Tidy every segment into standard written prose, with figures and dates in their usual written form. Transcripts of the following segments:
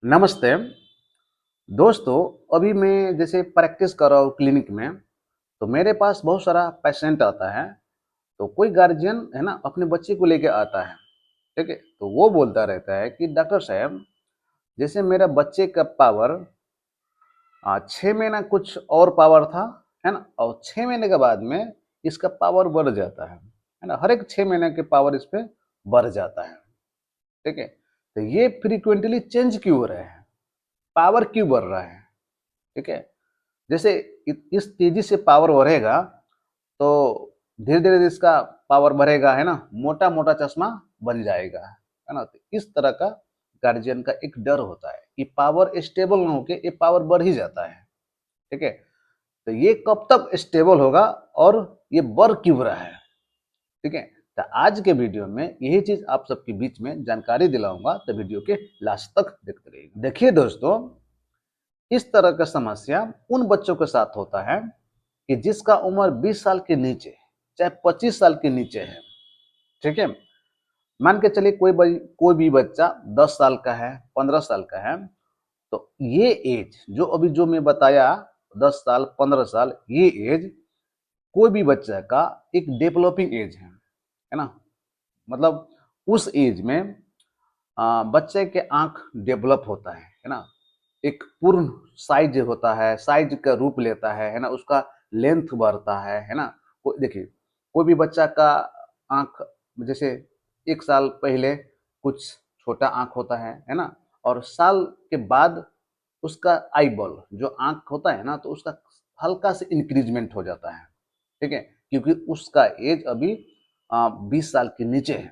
नमस्ते दोस्तों। अभी मैं जैसे प्रैक्टिस कर रहा हूँ क्लिनिक में, तो मेरे पास बहुत सारा पेशेंट आता है। तो कोई गार्जियन है ना अपने बच्चे को लेके आता है। ठीक है, तो वो बोलता रहता है कि डॉक्टर साहब, जैसे मेरा बच्चे का पावर 6 महीना कुछ और पावर था, है ना, और 6 महीने के बाद में इसका पावर बढ़ जाता है ना। हर एक 6 महीने के पावर इस पे बढ़ जाता है। ठीक है, तो ये फ्रीक्वेंटली चेंज क्यों हो रहे हैं, पावर क्यों बढ़ रहा है? ठीक है, जैसे इस तेजी से पावर बढ़ेगा तो धीरे धीरे इसका पावर बढ़ेगा, है ना, मोटा मोटा चश्मा बन जाएगा, है ना। तो इस तरह का गार्जियन का एक डर होता है कि पावर स्टेबल ना होके ये पावर बढ़ ही जाता है। ठीक है, तो ये कब तक स्टेबल होगा और ये बढ़ क्यों रहा है? ठीक है, तो आज के वीडियो में यही चीज आप सबके बीच में जानकारी दिलाऊंगा, तो वीडियो के लास्ट तक देखते रहिए। देखिए दोस्तों, इस तरह का समस्या उन बच्चों के साथ होता है कि जिसका उम्र 20 साल के नीचे, चाहे 25 साल के नीचे है। ठीक है, मान के चलिए कोई भी बच्चा 10 साल का है, 15 साल का है, तो ये एज जो अभी जो मैं बताया, 10 साल 15 साल, ये एज कोई भी बच्चा का एक डेवलपिंग एज है ना। मतलब उस एज में बच्चे के आंख डेवलप होता है ना। एक पूर्ण साइज होता है, साइज का रूप लेता है ना, उसका लेंथ बढ़ता है ना। देखिए, कोई भी बच्चा का आंख जैसे 1 साल पहले कुछ छोटा आंख होता है ना, और साल के बाद उसका आई बॉल जो आंख होता है ना, तो उसका हल्का से इंक्रीजमेंट हो जाता है। ठीक है, क्योंकि उसका एज अभी 20 साल के नीचे है।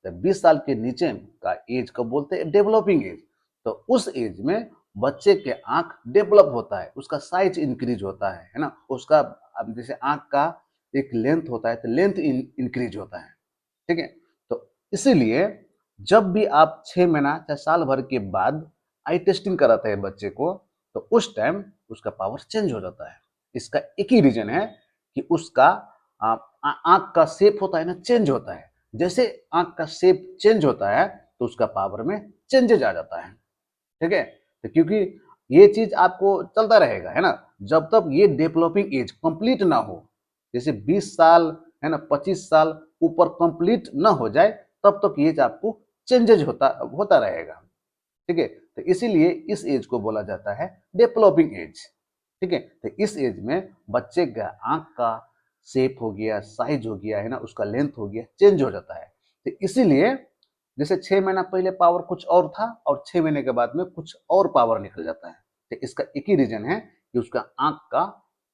तो 20 साल के नीचे का एज को बोलते हैं डेवलपिंग एज। तो उस एज में बच्चे के आंख डेवलप होता है, उसका साइज इंक्रीज होता है ना। उसका अब जैसे आंख का एक लेंथ होता है, तो लेंथ इंक्रीज होता है। ठीक है, तो इसीलिए जब भी आप 6 महीना या साल भर के बाद आई टेस्टिंग कराते हैं बच्चे को, तो उस टाइम उसका पावर चेंज हो जाता है। इसका एक ही रीजन है कि उसका आंख का शेप होता है ना, चेंज होता है। जैसे आंख का शेप चेंज होता है, तो उसका पावर में चेंजेज आ जाता है। ठीक है, तो क्योंकि ये चीज आपको चलता रहेगा, है ना, जब तक ये डेवलपिंग एज कंप्लीट ना हो। जैसे 20 साल, है ना, 25 साल ऊपर कंप्लीट ना हो जाए, तब तक ये आपको चेंजेज होता होता रहेगा। ठीक है, तो इसीलिए इस एज को बोला जाता है डेवलपिंग एज। ठीक है, तो इस एज में बच्चे का आंख का शेप हो गया, साइज हो गया, है ना, उसका लेंथ हो गया, चेंज हो जाता है। तो इसीलिए जैसे 6 महीना पहले पावर कुछ और था और 6 महीने के बाद में कुछ और पावर निकल जाता है। तो इसका एक ही रीजन है कि उसका आंख का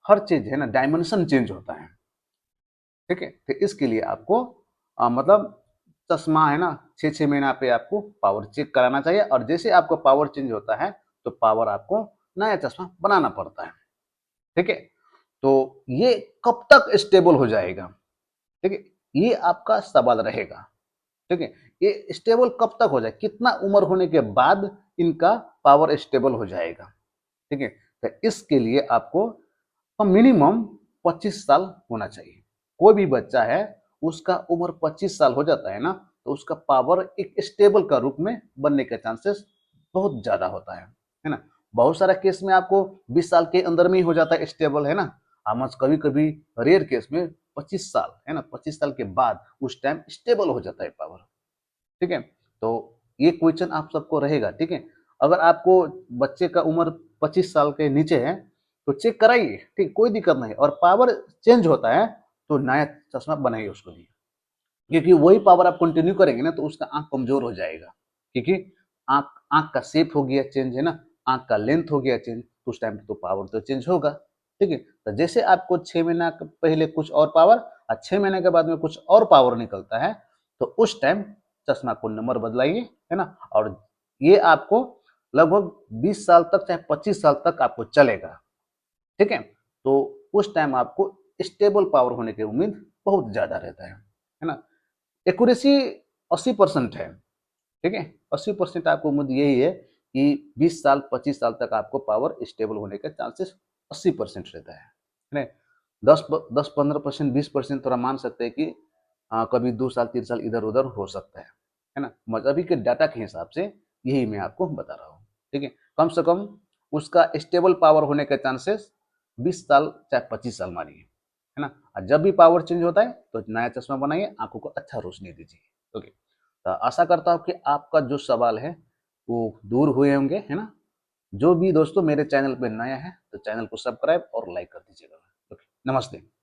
हर चीज है ना, डायमेंशन चेंज होता है। ठीक है, तो इसके लिए आपको मतलब चश्मा, है ना, 6 6 महीना पे आपको पावर चेक कराना चाहिए, और जैसे आपको पावर चेंज होता है तो पावर आपको नया चश्मा बनाना पड़ता है। ठीक है, तो ये कब तक स्टेबल हो जाएगा? ठीक है, ये आपका सवाल रहेगा। ठीक है, ये स्टेबल कब तक हो जाए, कितना उम्र होने के बाद इनका पावर स्टेबल हो जाएगा? ठीक है, तो इसके लिए आपको मिनिमम 25 साल होना चाहिए। कोई भी बच्चा है, उसका उम्र 25 साल हो जाता है ना, तो उसका पावर एक स्टेबल का रूप में बनने के चांसेस बहुत ज्यादा होता है ना। बहुत सारा केस में आपको 20 साल के अंदर में ही हो जाता है स्टेबल, है ना। हम कभी कभी रेयर केस में 25 साल, है ना, 25 साल के बाद उस टाइम स्टेबल हो जाता है पावर। ठीक है, तो ये क्वेश्चन आप सबको रहेगा। ठीक है, अगर आपको बच्चे का उम्र 25 साल के नीचे है तो चेक कराइए, ठीक, कोई दिक्कत नहीं। और पावर चेंज होता है तो नया चश्मा बनाइए उसको लिए, क्योंकि वही पावर आप कंटिन्यू करेंगे ना, तो उसका आंख कमजोर हो जाएगा। क्योंकि आंख आंख का शेप हो गया चेंज, है ना, आंख का लेंथ हो गया चेंज, तो उस टाइम तो पावर तो चेंज होगा। ठीक है, तो जैसे आपको 6 महीना पहले कुछ और पावर और 6 महीने के बाद में कुछ और पावर निकलता है, तो उस टाइम चश्मा को नंबर बदलाइए, है ना। और ये आपको लगभग 20 साल तक, चाहे 25 साल तक आपको चलेगा। ठीक है, तो उस टाइम आपको स्टेबल पावर होने की उम्मीद बहुत ज्यादा रहता है ना। एक्यूरेसी 80% है। ठीक है, 80% आपको उम्मीद यही है कि 20 साल 25 साल तक आपको पावर स्टेबल होने का चांसेस 80% रहता है ना। 10 10 15% 20% थोड़ा मान सकते हैं कि कभी 2 साल 3 साल इधर उधर हो सकता है ना। मगर अभी के डाटा के हिसाब से यही मैं आपको बता रहा हूँ। ठीक है, कम से कम उसका स्टेबल पावर होने के चांसेस 20 साल चाहे 25 साल मानिए, है ना। और जब भी पावर चेंज होता है तो नया चश्मा बनाइए, आंखों को अच्छा रोशनी दीजिए। ओके, तो आशा करता हूँ कि आपका जो सवाल है वो दूर हुए होंगे, है ना। जो भी दोस्तों मेरे चैनल पे नया है तो चैनल को सब्सक्राइब और लाइक कर दीजिएगा। ओके, नमस्ते।